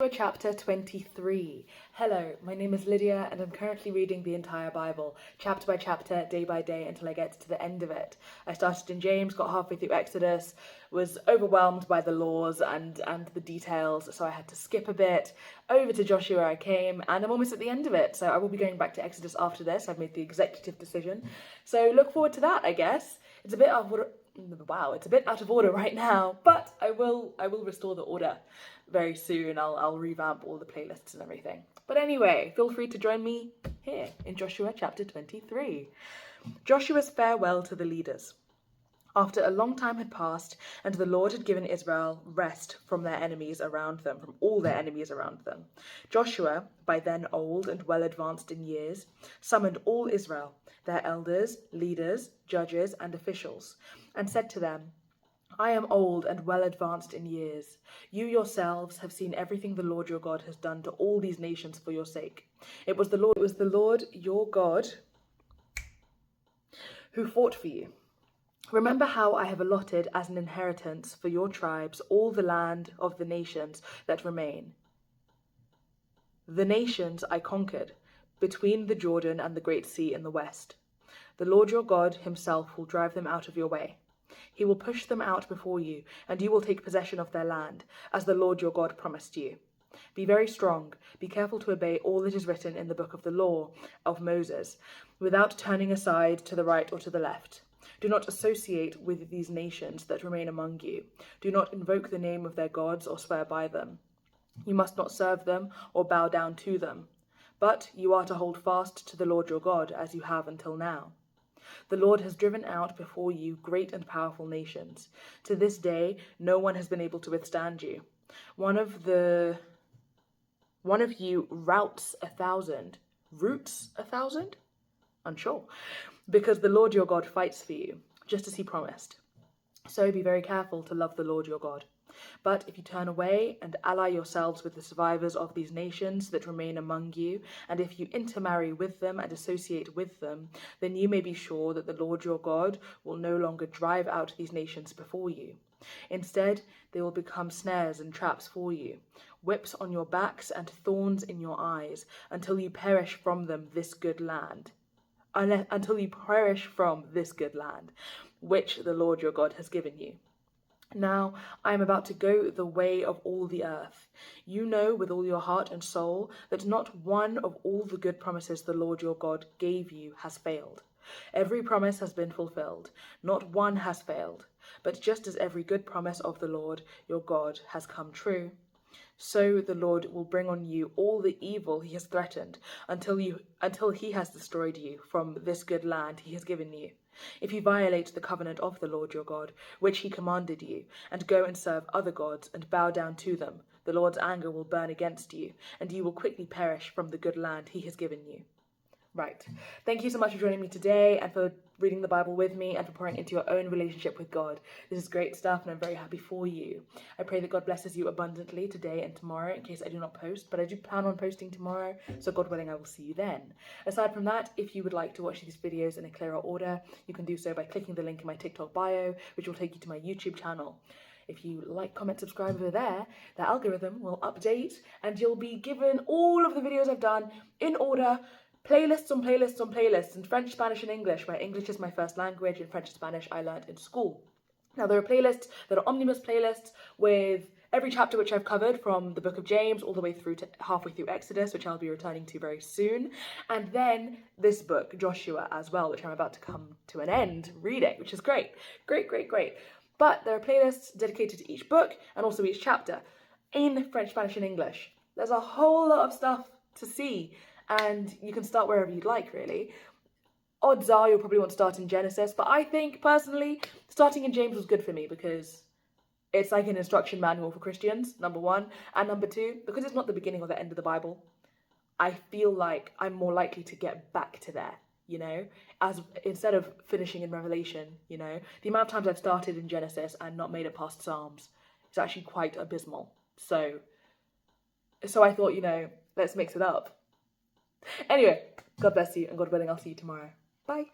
Chapter 23. Hello, my name is Lydia and I'm currently reading the entire Bible, chapter by chapter, day by day, until I get to the end of it. I started in James, got halfway through Exodus, was overwhelmed by the laws and the details, so I had to skip a bit. Over to Joshua I came, and I'm almost at the end of it, so I will be going back to Exodus after this. I've made the executive decision, so look forward to that, I guess. It's a bit out of order. Wow, it's a bit out of order right now, but I will restore the order very soon. I'll revamp all the playlists and everything. But anyway, feel free to join me here in Joshua chapter 23. Joshua's farewell to the leaders. After a long time had passed, and the Lord had given Israel rest from their enemies around them, from all their enemies around them, Joshua, by then old and well advanced in years, summoned all Israel, their elders, leaders, judges, and officials, and said to them, I am old and well advanced in years. You yourselves have seen everything the Lord your God has done to all these nations for your sake. It was the Lord your God who fought for you. Remember how I have allotted as an inheritance for your tribes all the land of the nations that remain. The nations I conquered, between the Jordan and the Great Sea in the west. The Lord your God himself will drive them out of your way. He will push them out before you, and you will take possession of their land, as the Lord your God promised you. Be very strong, be careful to obey all that is written in the book of the law of Moses, without turning aside to the right or to the left. Do not associate with these nations that remain among you. Do not invoke the name of their gods or swear by them. You must not serve them or bow down to them. But you are to hold fast to the Lord your God, as you have until now. The Lord has driven out before you great and powerful nations. To this day, no one has been able to withstand you. One of you routs 1,000. Roots 1,000? Unsure. Because the Lord your God fights for you, just as he promised. So be very careful to love the Lord your God. But if you turn away and ally yourselves with the survivors of these nations that remain among you, and if you intermarry with them and associate with them, then you may be sure that the Lord your God will no longer drive out these nations before you. Instead, they will become snares and traps for you, whips on your backs and thorns in your eyes, until you perish from this good land, which the Lord your God has given you. Now I am about to go the way of all the earth. You know with all your heart and soul that not one of all the good promises the Lord your God gave you has failed. Every promise has been fulfilled, not one has failed. But just as every good promise of the Lord your God has come true, so the Lord will bring on you all the evil he has threatened until he has destroyed you from this good land he has given you. If you violate the covenant of the Lord your God, which he commanded you, and go and serve other gods and bow down to them, the Lord's anger will burn against you, and you will quickly perish from the good land he has given you. Right. Thank you so much for joining me today and for reading the Bible with me and for pouring into your own relationship with God. This is great stuff and I'm very happy for you. I pray that God blesses you abundantly today and tomorrow in case I do not post, but I do plan on posting tomorrow, so God willing I will see you then. Aside from that, if you would like to watch these videos in a clearer order, you can do so by clicking the link in my TikTok bio, which will take you to my YouTube channel. If you like, comment, subscribe over there, the algorithm will update and you'll be given all of the videos I've done in order, playlists on playlists on playlists in French, Spanish and English, where English is my first language and French and Spanish I learned in school. Now there are playlists that are omnibus playlists with every chapter which I've covered from the book of James all the way through to halfway through Exodus, which I'll be returning to very soon. And then this book, Joshua, as well, which I'm about to come to an end reading, which is great. Great, great, great. But there are playlists dedicated to each book and also each chapter in French, Spanish and English. There's a whole lot of stuff to see. And you can start wherever you'd like, really. Odds are you'll probably want to start in Genesis, but I think, personally, starting in James was good for me because it's like an instruction manual for Christians, number one. And number two, because it's not the beginning or the end of the Bible, I feel like I'm more likely to get back to there, you know, as instead of finishing in Revelation, you know. The amount of times I've started in Genesis and not made it past Psalms is actually quite abysmal. So I thought, you know, let's mix it up. Anyway, God bless you and God willing, I'll see you tomorrow. Bye.